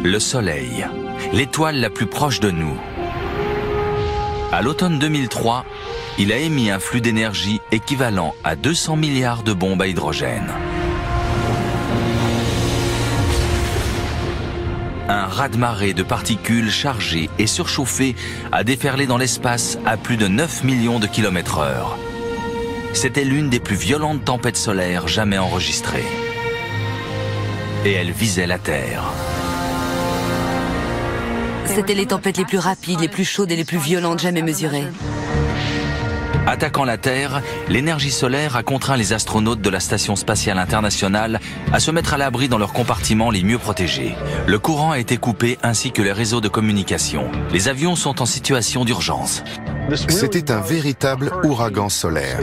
Le Soleil, l'étoile la plus proche de nous. À l'automne 2003, il a émis un flux d'énergie équivalent à 200 milliards de bombes à hydrogène. Un raz-de-marée de particules chargées et surchauffées a déferlé dans l'espace à plus de 9 millions de km/h. C'était l'une des plus violentes tempêtes solaires jamais enregistrées. Et elle visait la Terre. C'étaient les tempêtes les plus rapides, les plus chaudes et les plus violentes jamais mesurées. Attaquant la Terre, l'énergie solaire a contraint les astronautes de la Station spatiale internationale à se mettre à l'abri dans leurs compartiments les mieux protégés. Le courant a été coupé ainsi que les réseaux de communication. Les avions sont en situation d'urgence. C'était un véritable ouragan solaire.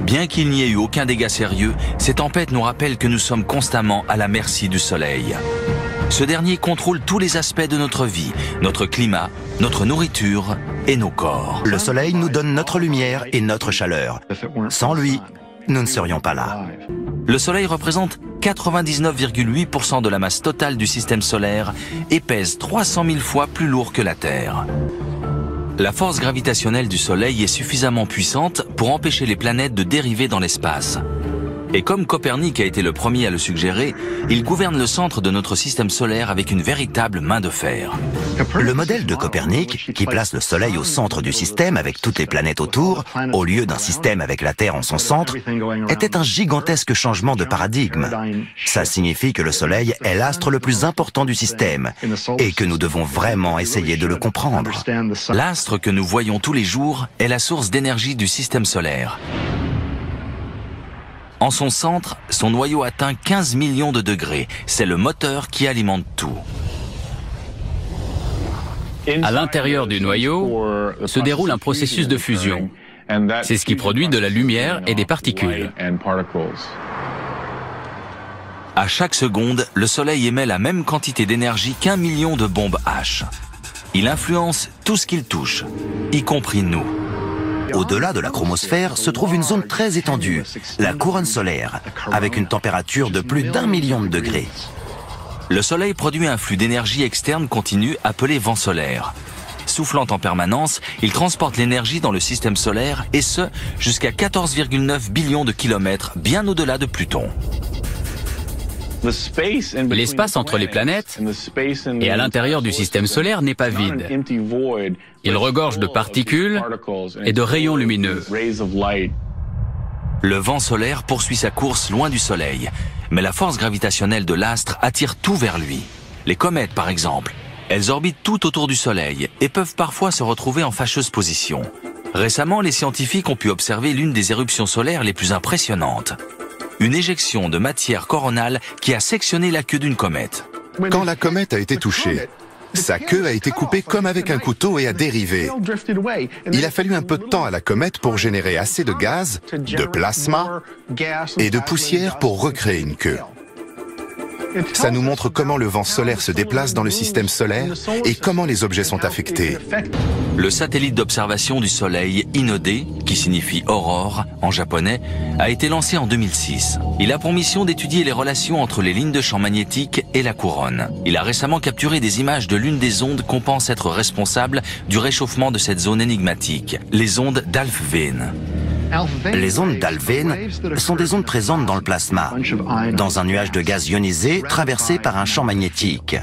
Bien qu'il n'y ait eu aucun dégât sérieux, ces tempêtes nous rappellent que nous sommes constamment à la merci du Soleil. Ce dernier contrôle tous les aspects de notre vie, notre climat, notre nourriture et nos corps. Le Soleil nous donne notre lumière et notre chaleur. Sans lui, nous ne serions pas là. Le Soleil représente 99,8% de la masse totale du système solaire et pèse 300 000 fois plus lourd que la Terre. La force gravitationnelle du Soleil est suffisamment puissante pour empêcher les planètes de dériver dans l'espace. Et comme Copernic a été le premier à le suggérer, il gouverne le centre de notre système solaire avec une véritable main de fer. Le modèle de Copernic, qui place le Soleil au centre du système avec toutes les planètes autour, au lieu d'un système avec la Terre en son centre, était un gigantesque changement de paradigme. Ça signifie que le Soleil est l'astre le plus important du système et que nous devons vraiment essayer de le comprendre. L'astre que nous voyons tous les jours est la source d'énergie du système solaire. En son centre, son noyau atteint 15 millions de degrés. C'est le moteur qui alimente tout. À l'intérieur du noyau se déroule un processus de fusion. C'est ce qui produit de la lumière et des particules. À chaque seconde, le Soleil émet la même quantité d'énergie qu'1 million de bombes H. Il influence tout ce qu'il touche, y compris nous. Au-delà de la chromosphère se trouve une zone très étendue, la couronne solaire, avec une température de plus d'1 million de degrés. Le Soleil produit un flux d'énergie externe continu appelé vent solaire. Soufflant en permanence, il transporte l'énergie dans le système solaire et ce, jusqu'à 14,9 billions de kilomètres, bien au-delà de Pluton. L'espace entre les planètes et à l'intérieur du système solaire n'est pas vide. Il regorge de particules et de rayons lumineux. Le vent solaire poursuit sa course loin du Soleil, mais la force gravitationnelle de l'astre attire tout vers lui. Les comètes, par exemple, elles orbitent tout autour du Soleil et peuvent parfois se retrouver en fâcheuse position. Récemment, les scientifiques ont pu observer l'une des éruptions solaires les plus impressionnantes. Une éjection de matière coronale qui a sectionné la queue d'une comète. Quand la comète a été touchée, sa queue a été coupée comme avec un couteau et a dérivé. Il a fallu un peu de temps à la comète pour générer assez de gaz, de plasma et de poussière pour recréer une queue. Ça nous montre comment le vent solaire se déplace dans le système solaire et comment les objets sont affectés. Le satellite d'observation du Soleil Inode, qui signifie aurore en japonais, a été lancé en 2006. Il a pour mission d'étudier les relations entre les lignes de champ magnétique et la couronne. Il a récemment capturé des images de l'une des ondes qu'on pense être responsable du réchauffement de cette zone énigmatique, les ondes d'Alfvén. Les ondes d'Alfvén sont des ondes présentes dans le plasma, dans un nuage de gaz ionisé traversé par un champ magnétique.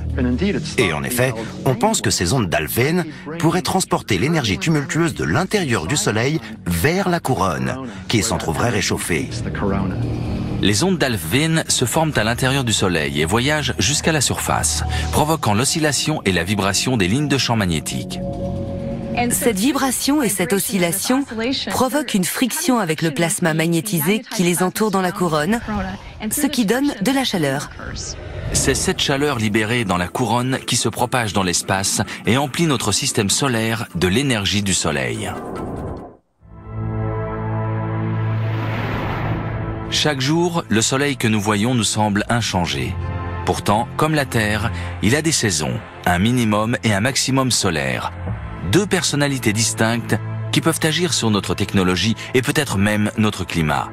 Et en effet, on pense que ces ondes d'Alfvén pourraient transporter l'énergie tumultueuse de l'intérieur du Soleil vers la couronne, qui s'en trouverait réchauffée. Les ondes d'Alfvén se forment à l'intérieur du Soleil et voyagent jusqu'à la surface, provoquant l'oscillation et la vibration des lignes de champ magnétique. Cette vibration et cette oscillation provoquent une friction avec le plasma magnétisé qui les entoure dans la couronne, ce qui donne de la chaleur. C'est cette chaleur libérée dans la couronne qui se propage dans l'espace et emplit notre système solaire de l'énergie du Soleil. Chaque jour, le Soleil que nous voyons nous semble inchangé. Pourtant, comme la Terre, il a des saisons, un minimum et un maximum solaire. Deux personnalités distinctes qui peuvent agir sur notre technologie et peut-être même notre climat.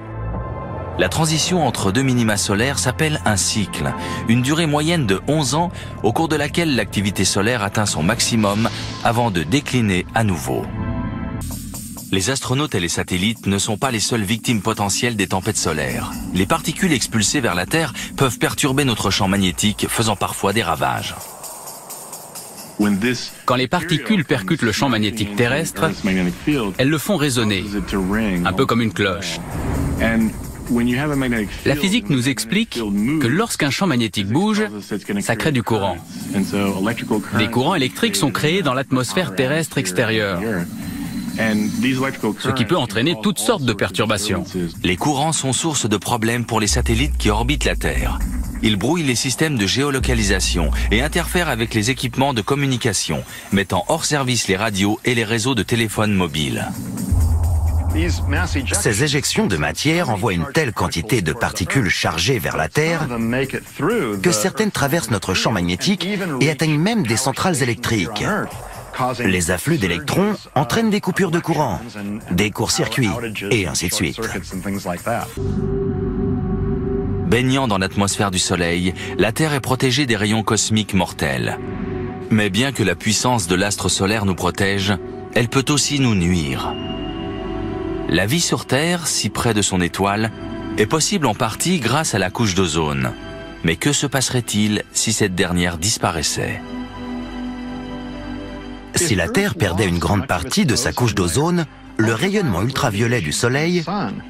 La transition entre deux minima solaires s'appelle un cycle, une durée moyenne de 11 ans au cours de laquelle l'activité solaire atteint son maximum avant de décliner à nouveau. Les astronautes et les satellites ne sont pas les seules victimes potentielles des tempêtes solaires. Les particules expulsées vers la Terre peuvent perturber notre champ magnétique, faisant parfois des ravages. Quand les particules percutent le champ magnétique terrestre, elles le font résonner, un peu comme une cloche. La physique nous explique que lorsqu'un champ magnétique bouge, ça crée du courant. Des courants électriques sont créés dans l'atmosphère terrestre extérieure, ce qui peut entraîner toutes sortes de perturbations. Les courants sont source de problèmes pour les satellites qui orbitent la Terre. Ils brouillent les systèmes de géolocalisation et interfèrent avec les équipements de communication, mettant hors service les radios et les réseaux de téléphones mobiles. Ces éjections de matière envoient une telle quantité de particules chargées vers la Terre que certaines traversent notre champ magnétique et atteignent même des centrales électriques. Les afflux d'électrons entraînent des coupures de courant, des courts-circuits, et ainsi de suite. Baignant dans l'atmosphère du Soleil, la Terre est protégée des rayons cosmiques mortels. Mais bien que la puissance de l'astre solaire nous protège, elle peut aussi nous nuire. La vie sur Terre, si près de son étoile, est possible en partie grâce à la couche d'ozone. Mais que se passerait-il si cette dernière disparaissait ? Si la Terre perdait une grande partie de sa couche d'ozone, le rayonnement ultraviolet du Soleil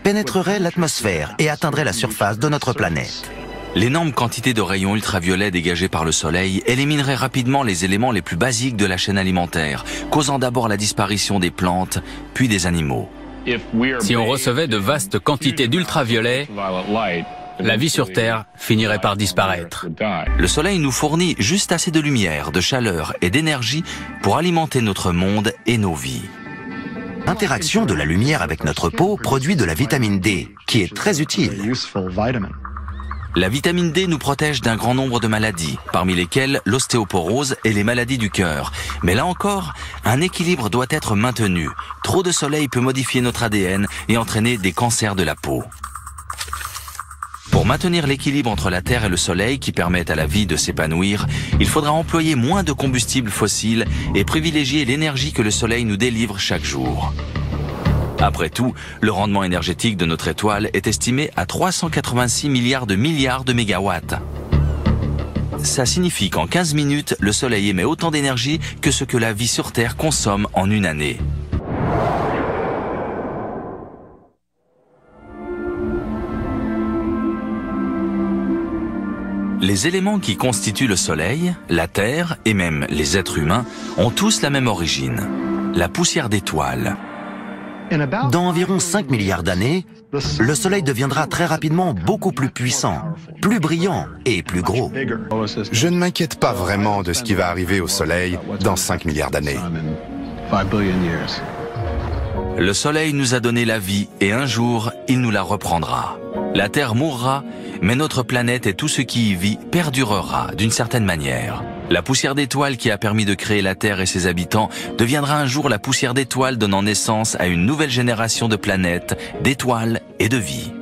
pénétrerait l'atmosphère et atteindrait la surface de notre planète. L'énorme quantité de rayons ultraviolets dégagés par le Soleil éliminerait rapidement les éléments les plus basiques de la chaîne alimentaire, causant d'abord la disparition des plantes, puis des animaux. Si on recevait de vastes quantités d'ultraviolets, la vie sur Terre finirait par disparaître. Le Soleil nous fournit juste assez de lumière, de chaleur et d'énergie pour alimenter notre monde et nos vies. L'interaction de la lumière avec notre peau produit de la vitamine D, qui est très utile. La vitamine D nous protège d'un grand nombre de maladies, parmi lesquelles l'ostéoporose et les maladies du cœur. Mais là encore, un équilibre doit être maintenu. Trop de soleil peut modifier notre ADN et entraîner des cancers de la peau. Pour maintenir l'équilibre entre la Terre et le Soleil qui permet à la vie de s'épanouir, il faudra employer moins de combustibles fossiles et privilégier l'énergie que le Soleil nous délivre chaque jour. Après tout, le rendement énergétique de notre étoile est estimé à 386 milliards de mégawatts. Ça signifie qu'en 15 minutes, le Soleil émet autant d'énergie que ce que la vie sur Terre consomme en une année. Les éléments qui constituent le Soleil, la Terre et même les êtres humains ont tous la même origine, la poussière d'étoiles. Dans environ 5 milliards d'années, le Soleil deviendra très rapidement beaucoup plus puissant, plus brillant et plus gros. Je ne m'inquiète pas vraiment de ce qui va arriver au Soleil dans 5 milliards d'années. Le Soleil nous a donné la vie et un jour, il nous la reprendra. La Terre mourra, mais notre planète et tout ce qui y vit perdurera d'une certaine manière. La poussière d'étoiles qui a permis de créer la Terre et ses habitants deviendra un jour la poussière d'étoiles donnant naissance à une nouvelle génération de planètes, d'étoiles et de vie.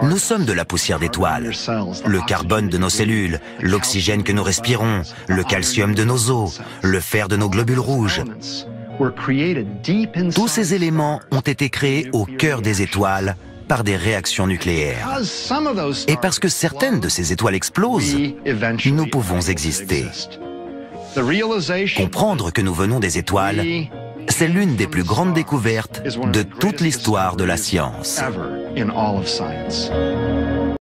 Nous sommes de la poussière d'étoiles, le carbone de nos cellules, l'oxygène que nous respirons, le calcium de nos os, le fer de nos globules rouges. Tous ces éléments ont été créés au cœur des étoiles par des réactions nucléaires. Et parce que certaines de ces étoiles explosent, nous pouvons exister. Comprendre que nous venons des étoiles, c'est l'une des plus grandes découvertes de toute l'histoire de la science.